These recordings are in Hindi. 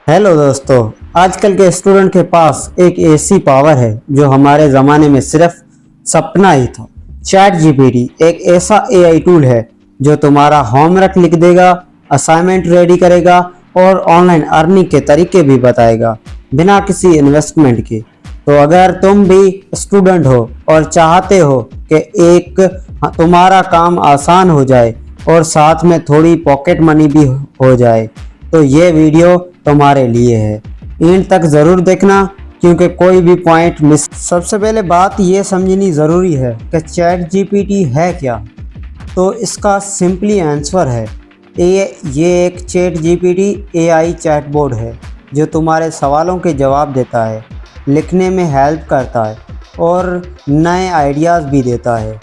हेलो दोस्तों, आजकल के स्टूडेंट के पास एक ऐसी पावर है जो हमारे ज़माने में सिर्फ सपना ही था। चैट जीपीटी एक ऐसा एआई टूल है जो तुम्हारा होमवर्क लिख देगा, असाइनमेंट रेडी करेगा और ऑनलाइन अर्निंग के तरीके भी बताएगा बिना किसी इन्वेस्टमेंट के। तो अगर तुम भी स्टूडेंट हो और चाहते हो कि एक तुम्हारा काम आसान हो जाए और साथ में थोड़ी पॉकेट मनी भी हो जाए, तो ये वीडियो तुम्हारे लिए है। एंड तक ज़रूर देखना क्योंकि कोई भी पॉइंट मिस। सबसे पहले बात ये समझनी ज़रूरी है कि चैट जीपीटी है क्या। तो इसका सिंपली आंसर है ये एक चैट जीपीटी एआई चैटबॉट है जो तुम्हारे सवालों के जवाब देता है, लिखने में हेल्प करता है और नए आइडियाज़ भी देता है।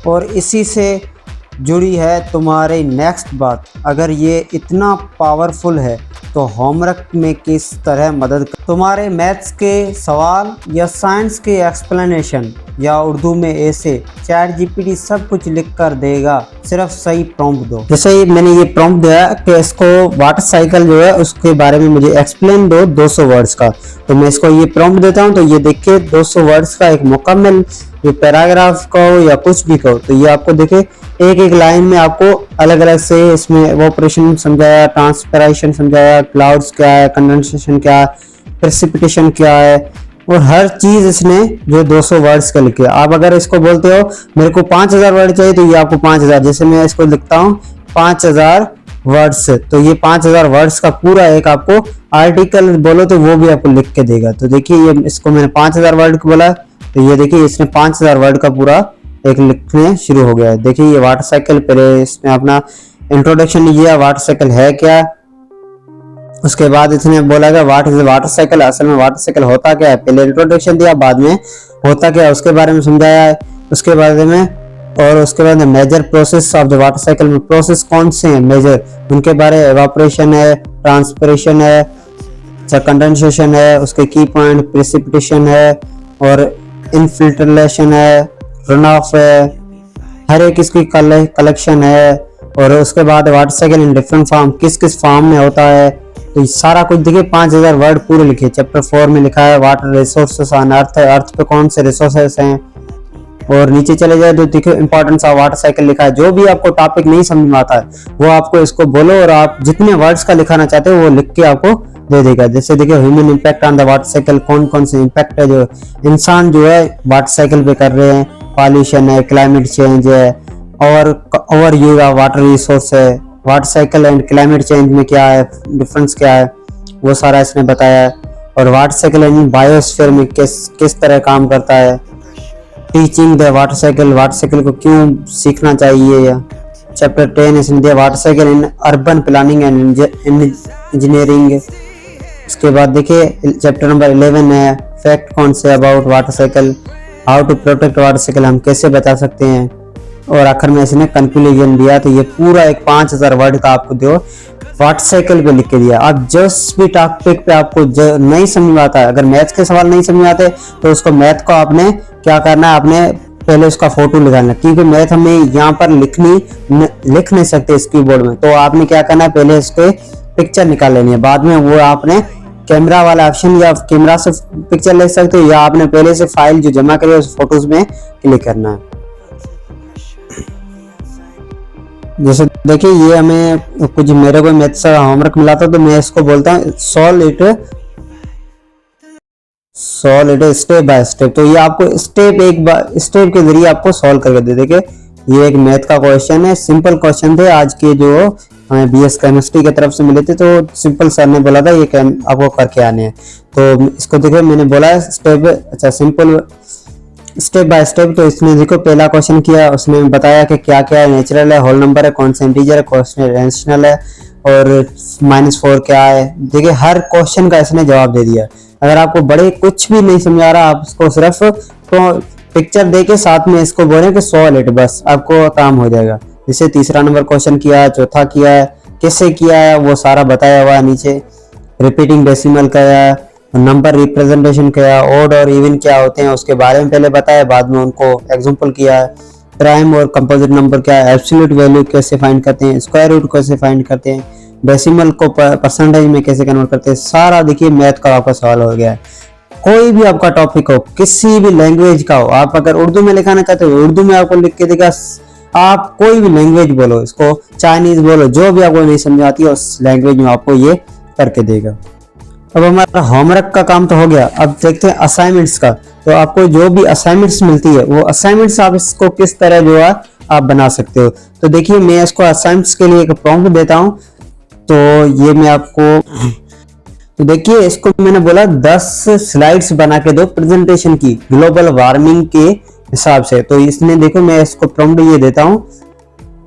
और इसी से जुड़ी है तुम्हारी नेक्स्ट बात, अगर ये इतना पावरफुल है तो होमवर्क में किस तरह मदद कर। तुम्हारे मैथ्स के सवाल या साइंस के एक्सप्लेनेशन या उर्दू में ऐसे चैट जीपीटी सब कुछ लिख कर देगा, सिर्फ सही प्रॉम्प्ट दो। जैसे ही मैंने ये प्रॉम्प्ट दिया कि इसको वाटर साइकिल जो है उसके बारे में मुझे एक्सप्लेन दो 200 वर्ड्स का, तो मैं इसको ये प्रॉम्प्ट देता हूँ। तो ये देखिए 200 वर्ड्स का एक मुकम्मल जो पैराग्राफ कहो या कुछ भी कहो, तो ये आपको देखे एक एक लाइन में आपको अलग अलग से इसमें इवेपोरेशन समझाया, ट्रांसपिरेशन समझाया, क्लाउड्स क्या है, कंडेंसेशन क्या है, प्रेसिपिटेशन क्या है, और हर चीज इसने जो 200 वर्ड्स का लिखे। आप अगर इसको बोलते हो मेरे को 5000 वर्ड चाहिए, तो ये आपको 5000, जैसे मैं इसको लिखता हूँ 5000 वर्ड्स, तो ये 5000 वर्ड्स का पूरा एक आपको आर्टिकल बोलो तो वो भी आपको लिख के देगा। तो देखिए ये इसको मैंने 5000 वर्ड को बोला, तो ये देखिए इसने 5000 वर्ड का पूरा एक लिखने शुरू हो गया है। देखिए ये वाटर साइकिल, पहले इसने अपना इंट्रोडक्शन लिया, वाटर साइकिल है क्या, उसके बाद इसने बोला कि व्हाट इज वाटर साइकिल, असल में वाटर साइकिल होता क्या है। पहले इंट्रोडक्शन दिया, बाद में होता क्या है उसके बारे में समझाया है, उसके बारे में, और उसके बाद major process of the water cycle में प्रोसेस कौन से हैं मेजर, उनके बारे में इवेपोरेशन है, ट्रांसपिरेशन है, कंडेंसेशन है, उसके की पॉइंट प्रेसिपिटेशन है और इनफिल्ट्रेशन है, रन ऑफ है, हर एक इसकी कलेक्शन है। और उसके बाद water cycle in different form, किस किस फॉर्म में होता है, तो सारा कुछ देखिए 5000 वर्ड पूरे लिखे। चैप्टर 4 में लिखा है वाटर रिसोर्सेस ऑन अर्थ, अर्थ पे कौन से रिसोर्सेस हैं। और नीचे चले जाए तो देखो इंपॉर्टेंस ऑफ वाटर साइकिल लिखा है। जो भी आपको टॉपिक नहीं समझ में आता है वो आपको इसको बोलो और आप जितने वर्ड्स का लिखाना चाहते हो वो लिख के आपको दे देगा। जैसे देखिए human impact on the water cycle, कौन कौन से इम्पैक्ट है जो इंसान जो है वाटर साइकिल पे कर रहे हैं, पॉल्यूशन है, क्लाइमेट चेंज है, और over use of water resource है, water cycle and climate change में क्या है डिफरेंस, क्या है वो सारा इसने बताया है। और वाटर साइकिल एंड बायोस्फीयर में किस तरह काम करता है, teaching the water cycle, water cycle को क्यों सीखना चाहिए। या चैप्टर 10 इसने दिया water cycle in urban planning and engineering. उसके बाद देखिए चैप्टर नंबर 11 है फैक्ट कौन से about water cycle, how to protect water cycle, हम कैसे बचा सकते हैं। और आखिर में इसने कंक्लूजन दिया। तो ये पूरा एक 5000 वर्ड का आपको दो वाटर साइकिल पे लिख के दिया। आप जिस भी टॉपिक पे आपको नहीं समझ में आता है, अगर मैथ्स के सवाल नहीं समझ में आते तो उसको मैथ को आपने क्या करना है, आपने पहले उसका फोटो निकालना, क्योंकि मैथ हमें यहाँ पर लिख नहीं सकते इस कीबोर्ड में। तो आपने क्या करना है, पहले इसके पिक्चर निकाल लेनी है, बाद में वो आपने कैमरा वाला ऑप्शन या कैमरा से पिक्चर ले सकते हो, या आपने पहले से फाइल जो जमा करी है उस फोटोज में क्लिक करना है। जैसे देखिए ये हमें कुछ मेरे को मैथ्स का होमवर्क मिला था, तो मैं इसको बोलता हूँ solve it step by step. तो ये आपको स्टेप के जरिए आपको सॉल्व करके दे। देखिए ये एक मैथ का क्वेश्चन है, सिंपल क्वेश्चन थे आज के जो हमें बीएस केमिस्ट्री की तरफ से मिले थे। तो सिंपल सर ने बोला था ये आपको करके आने हैं। तो इसको देखिए मैंने बोला स्टेप, अच्छा सिंपल स्टेप बाय स्टेप। तो इसने देखो पहला क्वेश्चन किया, उसने बताया कि क्या क्या है, नेचुरल है, होल नंबर है, कौन सा इंटीजर है, कौन सा रेशनल है, और -4 क्या है। देखिए हर क्वेश्चन का इसने जवाब दे दिया। अगर आपको बड़े कुछ भी नहीं समझ आ रहा, आप इसको सिर्फ तो पिक्चर दे के साथ में इसको बोले कि सॉल्व इट, बस आपको काम हो जाएगा। जैसे तीसरा नंबर क्वेश्चन किया, चौथा किया है, कैसे किया है वो सारा बताया हुआ है नीचे। रिपीटिंग डेसिमल का है, नंबर रिप्रेजेंटेशन क्या, ऑड और इवन क्या होते हैं उसके बारे में पहले बताया, बाद में उनको एग्जांपल किया है। प्राइम और कंपोजिट नंबर क्या है, एब्सोल्यूट वैल्यू कैसे फाइंड करते हैं, स्क्वायर रूट कैसे फाइंड करते हैं, डेसिमल को परसेंटेज में कैसे कन्वर्ट करते हैं, सारा देखिए मैथ का आपका सवाल हो गया है। कोई भी आपका टॉपिक हो, किसी भी लैंग्वेज का हो, आप अगर उर्दू में लिखाना चाहते हो उर्दू में आपको लिख के देगा। आप कोई भी लैंग्वेज बोलो, इसको चाइनीज बोलो, जो भी आपको नहीं समझ आती है उस लैंग्वेज में आपको ये करके देगा। अब हमारा होमवर्क का काम तो हो गया, अब देखते हैं असाइनमेंट्स का। तो आपको जो भी असाइनमेंट्स मिलती है वो असाइनमेंट्स आप इसको किस तरह जो है आप बना सकते हो। तो देखिए मैं इसको असाइनमेंट्स के लिए एक प्रॉम्प्ट देता हूं। तो ये मैं आपको, तो देखिए इसको मैंने बोला 10 स्लाइड्स बना के दो प्रेजेंटेशन की ग्लोबल वार्मिंग के हिसाब से। तो इसने देखो मैं इसको प्रॉम्प्ट ये देता हूं।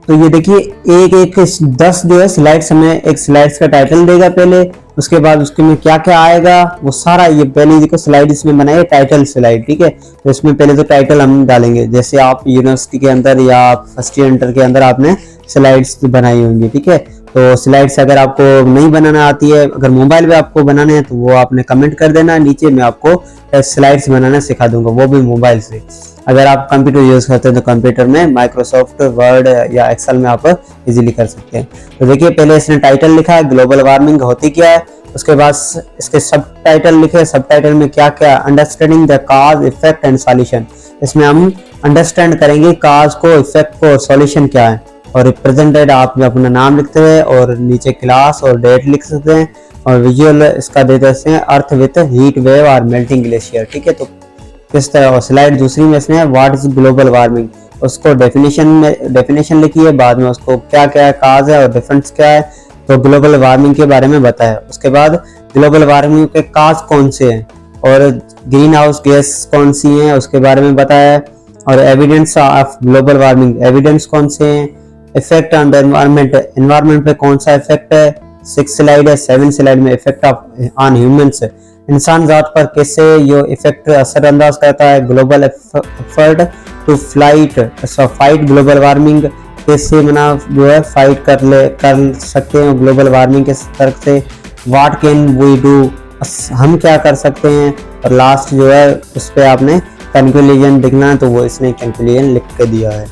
तो ये देखिए एक 10 जो है स्लाइड्स, हमें एक स्लाइड्स का टाइटल देगा पहले, उसके बाद उसके में क्या क्या आएगा वो सारा, ये पहले देखो स्लाइड इसमें बनाए टाइटल स्लाइड, ठीक है। तो इसमें पहले तो टाइटल हम डालेंगे, जैसे आप यूनिवर्सिटी के अंदर या फर्स्ट ईयर इंटर के अंदर आपने स्लाइड्स बनाई होंगी, ठीक है। तो स्लाइड्स अगर आपको नहीं बनाना आती है, अगर मोबाइल पे आपको बनाने हैं तो वो आपने कमेंट कर देना नीचे, मैं आपको स्लाइड्स बनाना सिखा दूंगा, वो भी मोबाइल से। अगर आप कंप्यूटर यूज करते हैं तो कंप्यूटर में माइक्रोसॉफ्ट वर्ड या एक्सेल में आप इजीली कर सकते हैं। तो देखिए पहले इसने टाइटल लिखा है ग्लोबल वार्मिंग होती क्या है, उसके बाद इसके सब टाइटल लिखे, सब टाइटल में क्या क्या, understanding the cause effect and solution, इसमें हम अंडरस्टैंड करेंगे काज को, इफेक्ट को और सॉल्यूशन क्या है। और रिप्रेजेंटेड आप अपना नाम लिखते हैं और नीचे क्लास और डेट लिख सकते हैं। और विजुअल इसका दे देते हैं अर्थ विद हीट वेव और मेल्टिंग ग्लेशियर, ठीक है। तो किस तरह, और स्लाइड दूसरी में इसने व्हाट इज ग्लोबल वार्मिंग, उसको डेफिनेशन लिखी है, बाद में उसको क्या क्या काज है और डिफरेंस क्या है, तो ग्लोबल वार्मिंग के बारे में बताया। उसके बाद ग्लोबल वार्मिंग के काज कौन से हैं और ग्रीन हाउस गैस कौन सी हैं उसके बारे में बताया। और evidence of global warming, evidence कौन से हैं, effect on the environment, environment पे कौन सा इफेक्ट है, 6 स्लाइड है, 7 स्लाइड में इफेक्ट ऑफ ऑन ह्यूमंस, इंसान जात पर कैसे ये इफेक्ट असरअंदाज करता है, global effort to fight global warming, कैसे मना जो है फाइट कर सकते हैं ग्लोबल वार्मिंग के तरफ से, व्हाट कैन वी डू, हम क्या कर सकते हैं। और लास्ट जो है उस पर आपने कंक्लूजन लिखना है, तो वो इसने कंक्लूजन लिख के दिया है।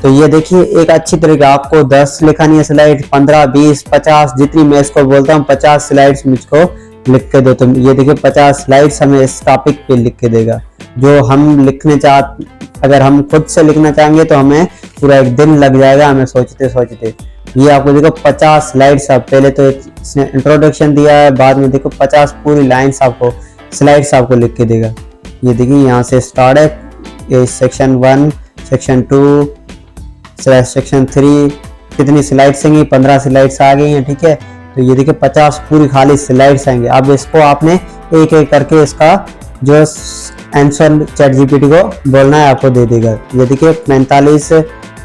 तो ये देखिए एक अच्छी तरीके आपको 10 लिखानी है स्लाइड, 15, 20, 50, जितनी मैं इसको बोलता हूँ 50 स्लाइड्स मुझको लिख के दो। तो ये देखिए 50 स्लाइड्स हमें इस टॉपिक पे लिख के देगा। जो हम लिखने अगर हम खुद से लिखना चाहेंगे तो हमें पूरा एक दिन लग जाएगा हमें सोचते सोचते। ये आपको देखो 50 स्लाइड्स, आप पहले तो इसने इंट्रोडक्शन दिया है, बाद में देखो 50 पूरी लाइन्स आपको स्लाइड्स आपको लिख के देगा। ये देखिए यहाँ से स्टार्ट है, ये सेक्शन 1, सेक्शन 2, सेक्शन 3, कितनी स्लाइड्स आएंगी, 15 स्लाइड्स आ गई हैं, ठीक है। तो ये देखिए 50 पूरी खाली स्लाइड्स आएंगे। अब इसको आपने एक एक करके इसका जो आंसर चैट जीपीटी को बोलना है आपको दे देगा। ये देखिए 45,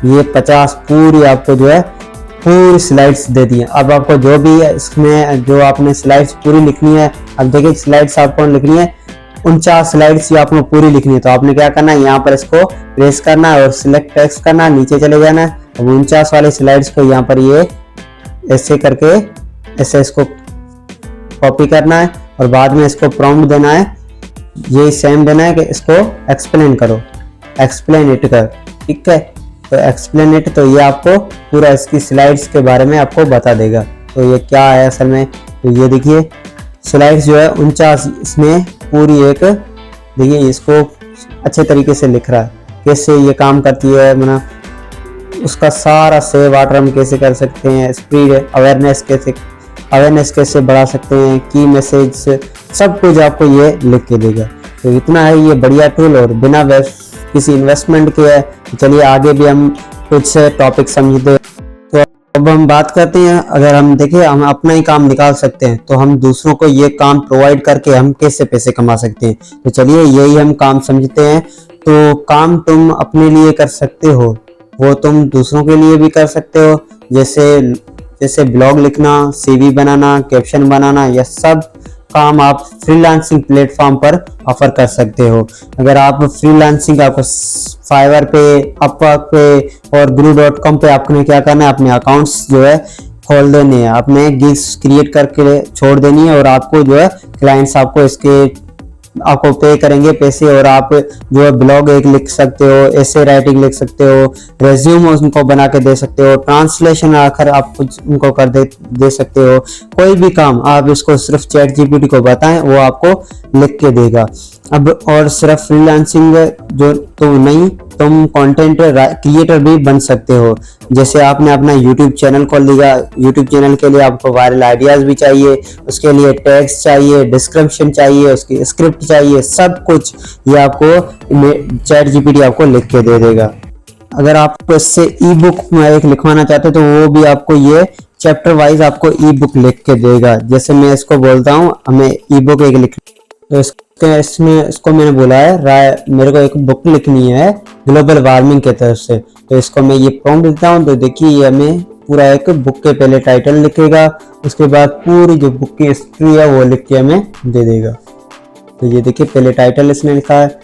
ये 50 पूरी आपको जो है पूरी स्लाइड्स दे दी है। अब आपको जो भी है इसमें जो आपने स्लाइड्स पूरी लिखनी है, अब देखिए स्लाइड्स आपको लिखनी है 49 स्लाइड्स ये आपको पूरी लिखनी है। तो आपने क्या करना है, यहाँ पर इसको प्रेस करना है और सिलेक्ट टेक्स्ट करना है, नीचे चले जाना है। अब 49 वाले स्लाइड्स को यहाँ पर ये ऐसे करके ऐसे इसको कॉपी करना है और बाद में इसको प्रॉम्प्ट देना है, ये सेम देना है कि इसको एक्सप्लेन करो, एक्सप्लेन इट कर, ठीक है। तो एक्सप्लेन इट, तो ये आपको पूरा इसकी स्लाइड्स के बारे में आपको बता देगा। तो ये क्या है असल में, तो ये देखिए स्लाइड्स जो है 49 इसमें पूरी एक, देखिए इसको अच्छे तरीके से लिख रहा है कैसे ये काम करती है, मना उसका सारा सेव वाटर हम कैसे कर सकते हैं, स्प्रेड अवेयरनेस कैसे बढ़ा सकते हैं, की मैसेज, सब कुछ आपको ये लिख के देगा। तो इतना है ये बढ़िया टूल और बिना किसी इन्वेस्टमेंट के है। तो चलिए आगे भी हम कुछ टॉपिक समझते। तो अब हम बात करते हैं, अगर हम देखें हम अपना ही काम निकाल सकते हैं तो हम दूसरों को ये काम प्रोवाइड करके हम कैसे पैसे कमा सकते हैं। तो चलिए यही हम काम समझते हैं। तो काम तुम अपने लिए कर सकते हो वो तुम दूसरों के लिए भी कर सकते हो, जैसे ब्लॉग लिखना, सीवी बनाना, कैप्शन बनाना, यह सब काम आप फ्रीलांसिंग प्लेटफॉर्म पर ऑफर कर सकते हो। अगर आप फ्रीलांसिंग आपको फाइवर पे, अपवर्क पे और guru.com पे आपने क्या करना है, अपने अकाउंट्स जो है खोल देने हैं, अपने गिग्स क्रिएट करके छोड़ देनी है और आपको जो है क्लाइंट्स आपको इसके आपको पे करेंगे पैसे, और आप जो है ब्लॉग एक लिख सकते हो, ऐसे राइटिंग लिख सकते हो, रेज्यूम उनको बना के दे सकते हो, ट्रांसलेशन आखिर आप कुछ उनको कर दे सकते हो। कोई भी काम आप इसको सिर्फ चैट जीपीटी को बताएं, वो आपको लिख के देगा। अब और सिर्फ फ्रीलांसिंग जो तो नहीं, तुम कंटेंट क्रिएटर भी बन सकते हो। जैसे आपने अपना यूट्यूब चैनल खोल लिया, यूट्यूब चैनल के लिए आपको वायरल आइडियाज भी चाहिए, उसके लिए टैग्स चाहिए, डिस्क्रिप्शन चाहिए, उसकी स्क्रिप्ट चाहिए, सब कुछ ये आपको चैट जीपीटी आपको लिख के दे देगा। अगर आप इससे ई बुक एक लिखवाना चाहते हो तो वो भी आपको ये चैप्टर वाइज आपको ई बुक लिख के देगा। जैसे मैं इसको बोलता हूँ हमें ई बुक एक लिख, तो इसको मैंने बोला है मेरे को एक बुक लिखनी है ग्लोबल वार्मिंग के तरफ से, तो इसको मैं ये प्रॉम्प्ट देता हूँ। तो देखिए ये हमें पूरा एक बुक के पहले टाइटल लिखेगा, उसके बाद पूरी जो बुक की हिस्ट्री है वो लिख के हमें दे देगा। तो ये देखिए पहले टाइटल इसने लिखा है,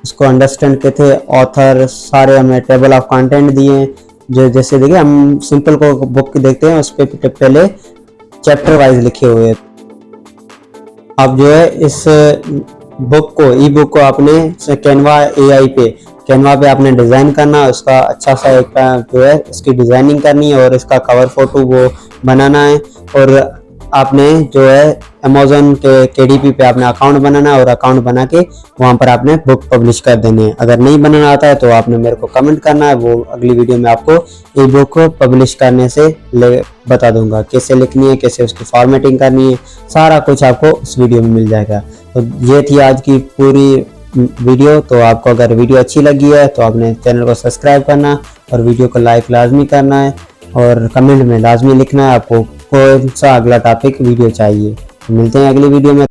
उसको अंडरस्टैंड के थे ऑथर, सारे हमें टेबल ऑफ कंटेंट दिए हैं। जो जैसे देखिए हम सिंपल को बुक देखते हैं, उस पर पहले चैप्टर वाइज लिखे हुए हैं। आप जो है इस बुक को, ई बुक को आपने कैनवा पे आपने डिज़ाइन करना है, उसका अच्छा सा एक जो है इसकी डिज़ाइनिंग करनी है और इसका कवर फोटो वो बनाना है। और आपने जो है अमेज़न के KDP पे आपने अकाउंट बनाना है और अकाउंट बना के वहाँ पर आपने बुक पब्लिश कर देनी है। अगर नहीं बनाना आता है तो आपने मेरे को कमेंट करना है, वो अगली वीडियो में आपको ई बुक को पब्लिश करने से बता दूंगा, कैसे लिखनी है, कैसे उसकी फॉर्मेटिंग करनी है, सारा कुछ आपको उस वीडियो में मिल जाएगा। तो ये थी आज की पूरी वीडियो। तो आपको अगर वीडियो अच्छी लगी है तो आपने चैनल को सब्सक्राइब करना और वीडियो को लाइक लाजमी करना है, और कमेंट में लाजमी लिखना है आपको कौन सा अगला टॉपिक वीडियो चाहिए। तो मिलते हैं अगली वीडियो में।